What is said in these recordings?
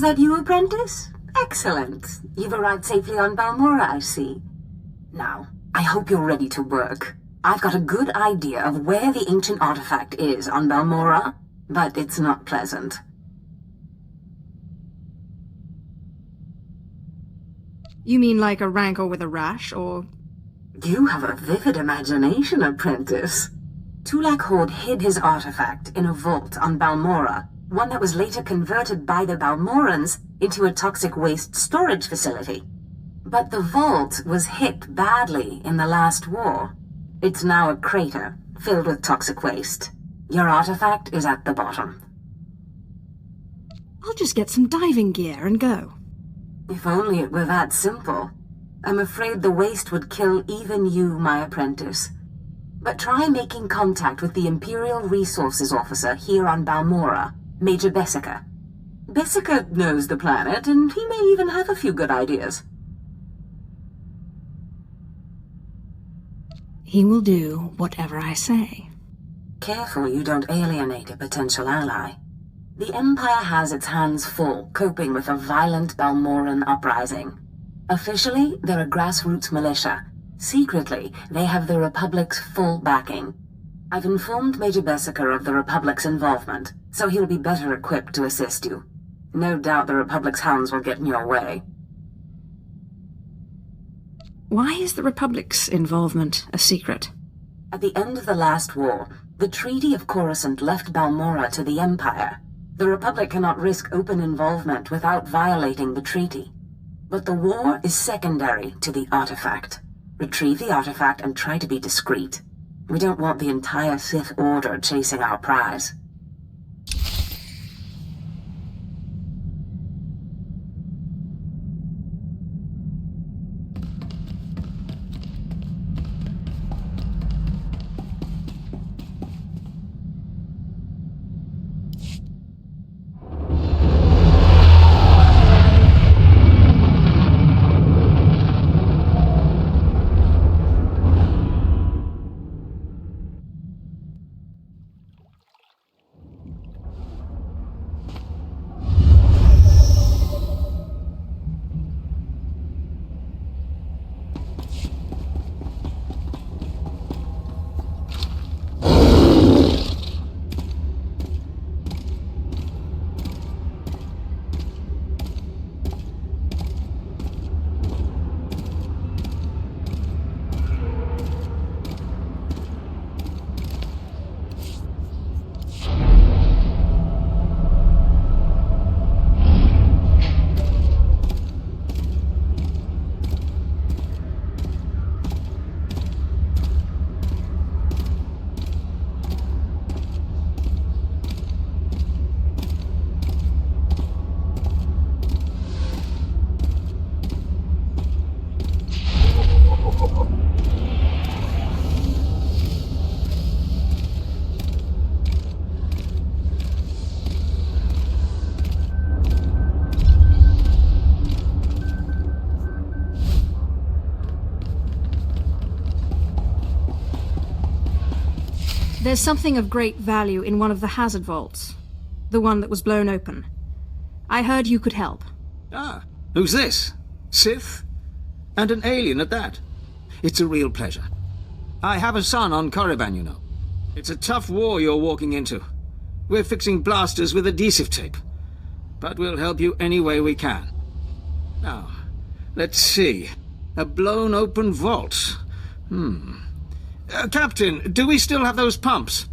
that you, apprentice? Excellent. You've arrived safely on Balmorra, I see. Now, I hope you're ready to work. I've got a good idea of where the ancient artifact is on Balmorra, but it's not pleasant. You mean like a rancor with a rash, or...? You have a vivid imagination, apprentice. Tulak Horde hid his artifact in a vault on Balmorra, one that was later converted by the Balmorrans into a toxic waste storage facility. But the vault was hit badly in the last war. It's now a crater, filled with toxic waste. Your artifact is at the bottom. I'll just get some diving gear and go. If only it were that simple. I'm afraid the waste would kill even you, my apprentice. But try making contact with the Imperial Resources Officer here on Balmorra, Major Bessica. Bessica knows the planet, and he may even have a few good ideas. He will do whatever I say. Careful you don't alienate a potential ally. The Empire has its hands full coping with a violent Balmorran uprising. Officially, they're a grassroots militia. Secretly, they have the Republic's full backing. I've informed Major Bessica of the Republic's involvement, so he'll be better equipped to assist you. No doubt the Republic's hounds will get in your way. Why is the Republic's involvement a secret? At the end of the last war, the Treaty of Coruscant left Balmorra to the Empire. The Republic cannot risk open involvement without violating the treaty. But the war is secondary to the artifact. Retrieve the artifact and try to be discreet. We don't want the entire Sith Order chasing our prize. There's something of great value in one of the hazard vaults. The one that was blown open. I heard you could help. Ah, who's this? Sith? And an alien at that? It's a real pleasure. I have a son on Korriban, you know. It's a tough war you're walking into. We're fixing blasters with adhesive tape. But we'll help you any way we can. Now, let's see. A blown open vault. Captain, do we still have those pumps?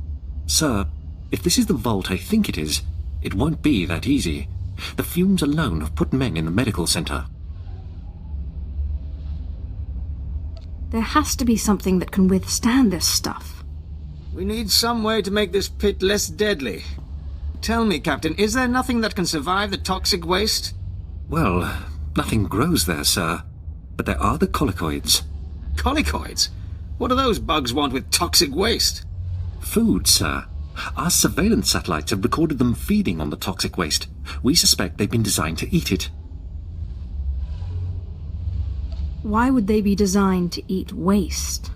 Sir, if this is the vault I think it is, it won't be that easy. The fumes alone have put men in the medical center. There has to be something that can withstand this stuff. We need some way to make this pit less deadly. Tell me, Captain, is there nothing that can survive the toxic waste? Well, nothing grows there, sir. But there are the colicoids. Colicoids? What do those bugs want with toxic waste? Food, sir. Our surveillance satellites have recorded them feeding on the toxic waste. We suspect they've been designed to eat it. Why would they be designed to eat waste?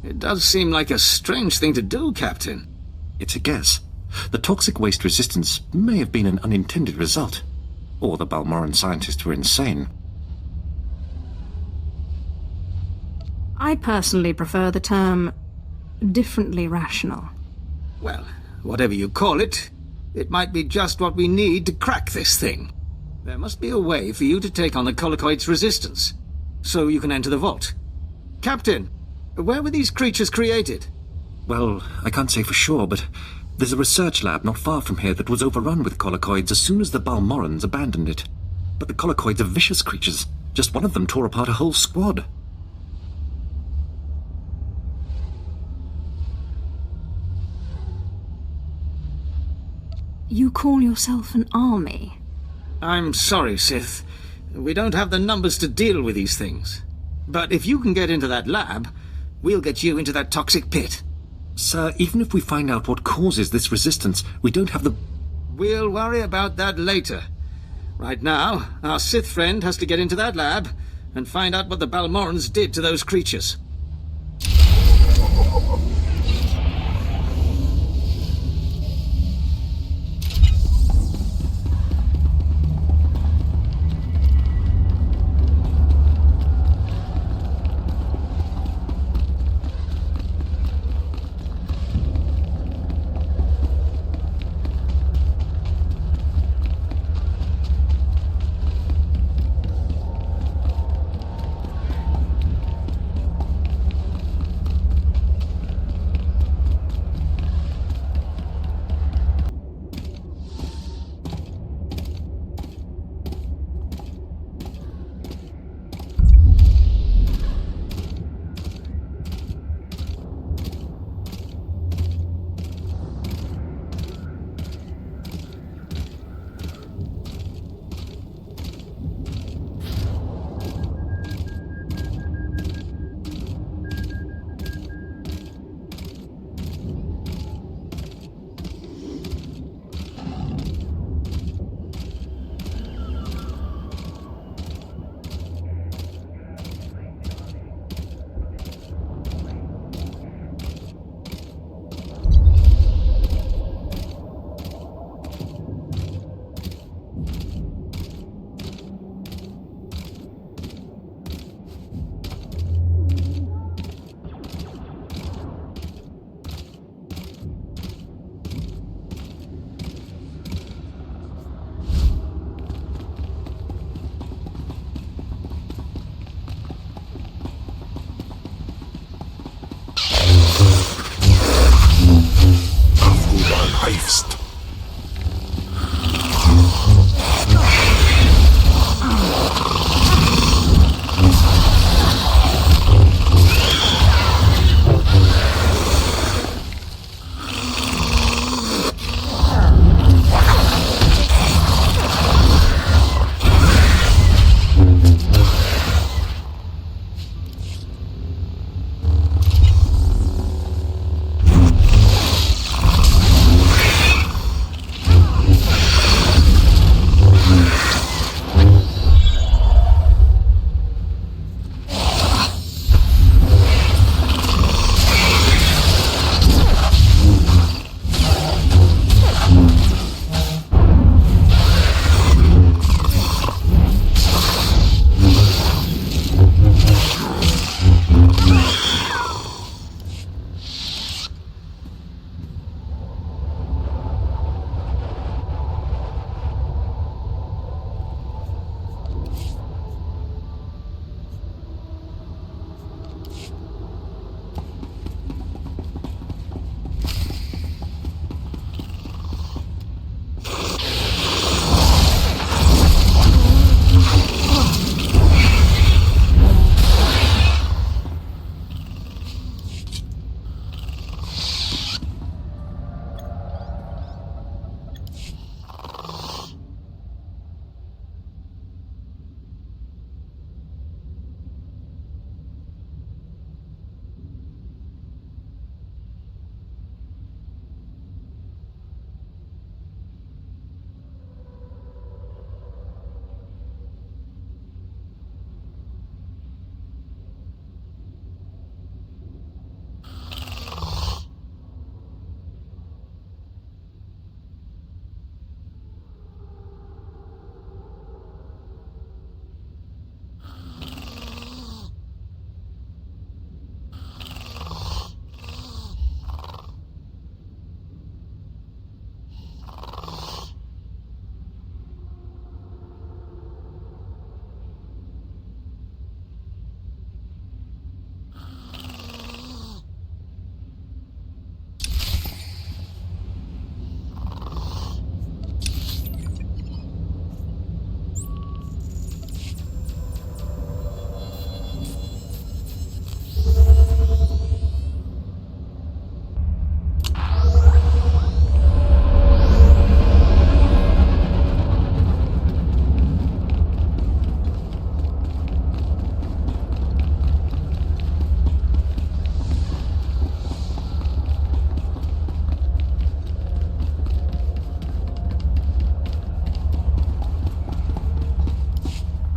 It does seem like a strange thing to do, Captain. It's a guess. The toxic waste resistance may have been an unintended result. or the Balmorran scientists were insane. I personally prefer the term differently rational. Well, whatever you call it, it might be just what we need to crack this thing. There must be a way for you to take on the Colicoid's resistance, so you can enter the vault. Captain, where were these creatures created? Well, I can't say for sure, but there's a research lab not far from here that was overrun with Colicoids as soon as the Balmorrans abandoned it. But the Colicoids are vicious creatures. Just one of them tore apart a whole squad. You call yourself an army? I'm sorry, Sith. We don't have the numbers to deal with these things. But if you can get into that lab, we'll get you into that toxic pit. Sir, even if we find out what causes this resistance, we don't have the... We'll worry about that later. Right now, our Sith friend has to get into that lab and find out what the Balmorrans did to those creatures.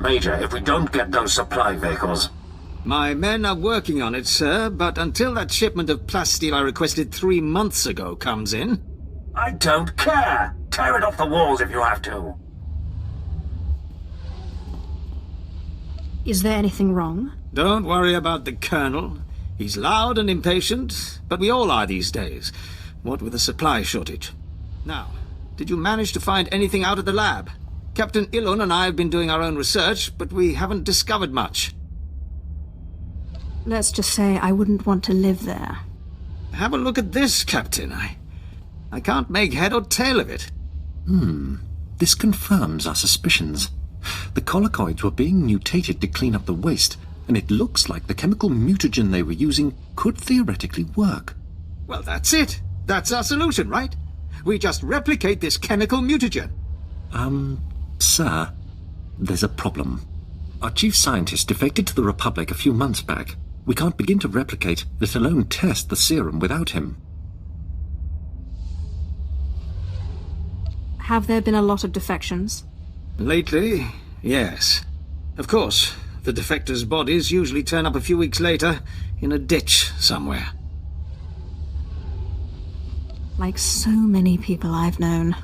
Major, if we don't get those supply vehicles... My men are working on it, sir, but until that shipment of plasteel I requested 3 months ago comes in... I don't care! Tear it off the walls if you have to! Is there anything wrong? Don't worry about the Colonel. He's loud and impatient, but we all are these days, what with a supply shortage. Now, did you manage to find anything out at the lab? Captain Ilun and I have been doing our own research, but we haven't discovered much. Let's just say I wouldn't want to live there. Have a look at this, Captain. I can't make head or tail of it. This confirms our suspicions. The collocoids were being mutated to clean up the waste, and it looks like the chemical mutagen they were using could theoretically work. Well, that's it. That's our solution, right? We just replicate this chemical mutagen. Sir, there's a problem. Our chief scientist defected to the Republic a few months back. We can't begin to replicate, let alone test the serum without him. Have there been a lot of defections? Lately, yes. Of course, the defectors' bodies usually turn up a few weeks later in a ditch somewhere. Like so many people I've known.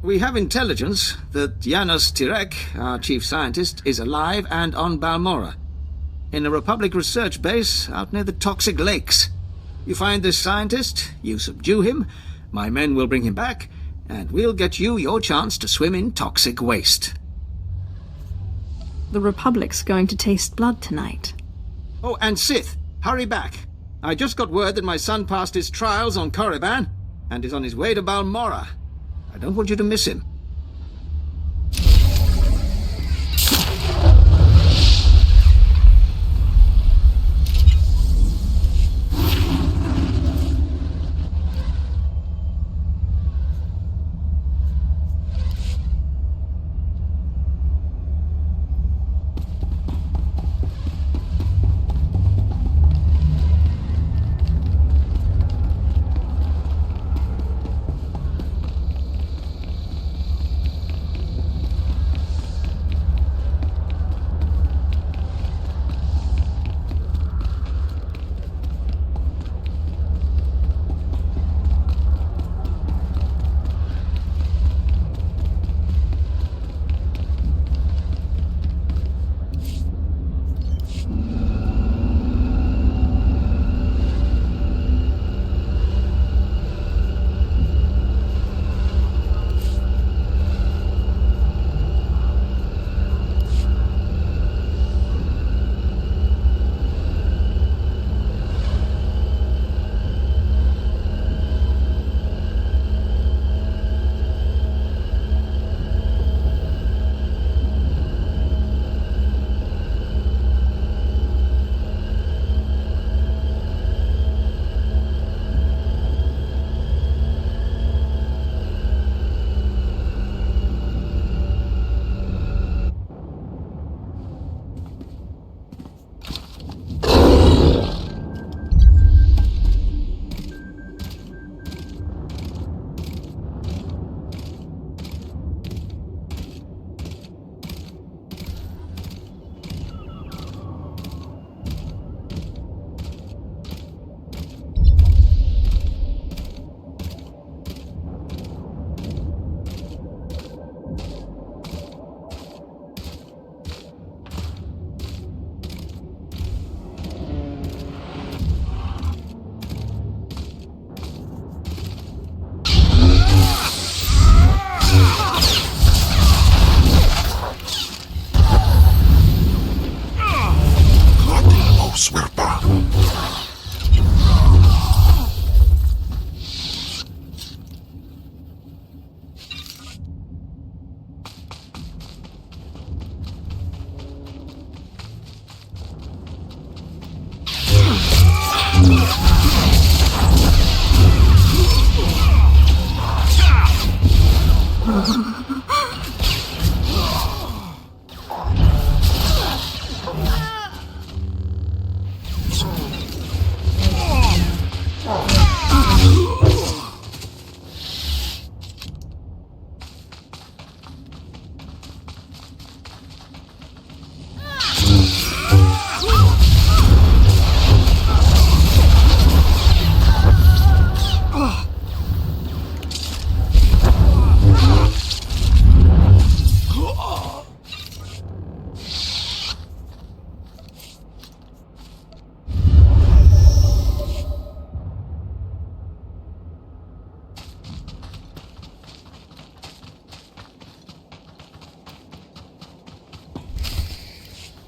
We have intelligence that Janos Tirek, our chief scientist, is alive and on Balmorra, in a Republic research base out near the toxic lakes. You find this scientist, you subdue him, my men will bring him back, and we'll get you your chance to swim in toxic waste. The Republic's going to taste blood tonight. Oh, and Sith, hurry back. I just got word that my son passed his trials on Korriban and is on his way to Balmorra. I don't want you to miss him.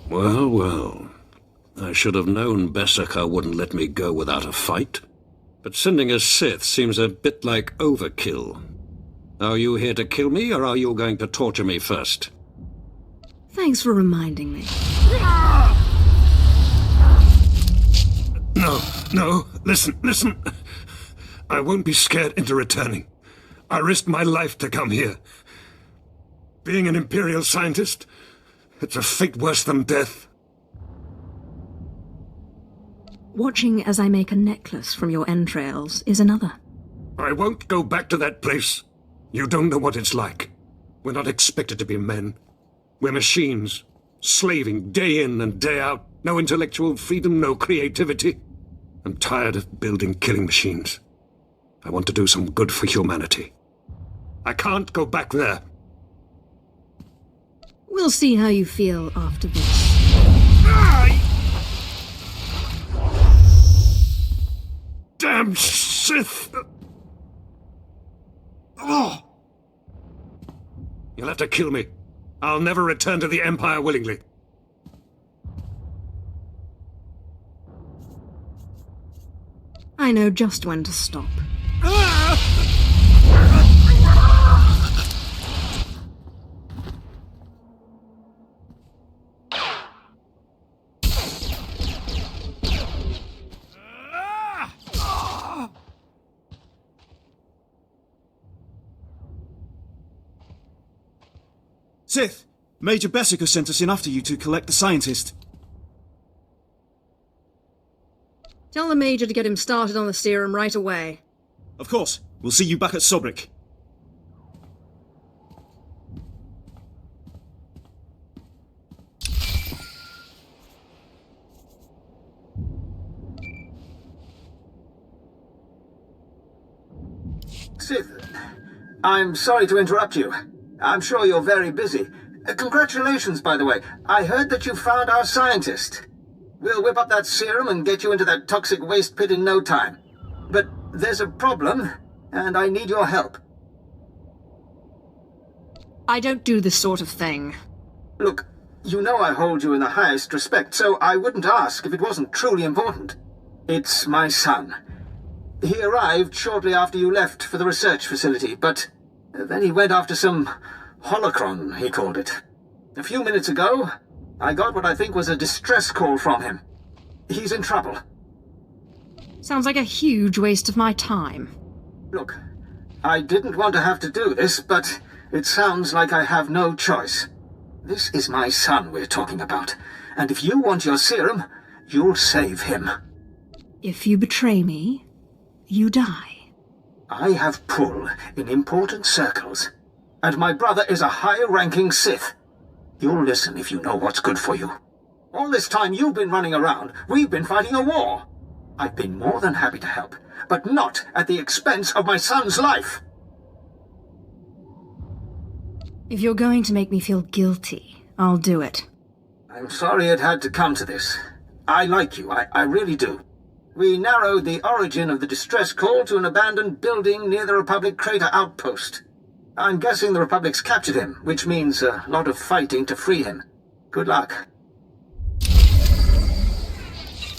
Well, well. I should have known Bessica wouldn't let me go without a fight. But sending a Sith seems a bit like overkill. Are you here to kill me, or are you going to torture me first? Thanks for reminding me. No, listen. I won't be scared into returning. I risked my life to come here. Being an Imperial scientist, it's a fate worse than death. Watching as I make a necklace from your entrails is another. I won't go back to that place. You don't know what it's like. We're not expected to be men. We're machines, slaving day in and day out. No intellectual freedom, no creativity. I'm tired of building killing machines. I want to do some good for humanity. I can't go back there. We'll see how you feel after this. Damn Sith! Oh! You'll have to kill me. I'll never return to the Empire willingly. I know just when to stop. Sith, Major Bessica sent us in after you to collect the scientist. Tell the Major to get him started on the serum right away. Of course. We'll see you back at Sobrik. Sith, I'm sorry to interrupt you. I'm sure you're very busy. Congratulations, by the way. I heard that you found our scientist. We'll whip up that serum and get you into that toxic waste pit in no time. But there's a problem, and I need your help. I don't do this sort of thing. Look, you know I hold you in the highest respect, so I wouldn't ask if it wasn't truly important. It's my son. He arrived shortly after you left for the research facility, but then he went after some holocron, he called it. A few minutes ago, I got what I think was a distress call from him. He's in trouble. Sounds like a huge waste of my time. Look, I didn't want to have to do this, but it sounds like I have no choice. This is my son we're talking about, and if you want your serum, you'll save him. If you betray me, you die. I have pull in important circles, and my brother is a high-ranking Sith. You'll listen if you know what's good for you. All this time you've been running around, we've been fighting a war. I've been more than happy to help, but not at the expense of my son's life. If you're going to make me feel guilty, I'll do it. I'm sorry it had to come to this. I like you, I really do. We narrowed the origin of the distress call to an abandoned building near the Republic crater outpost. I'm guessing the Republic's captured him, which means a lot of fighting to free him. Good luck.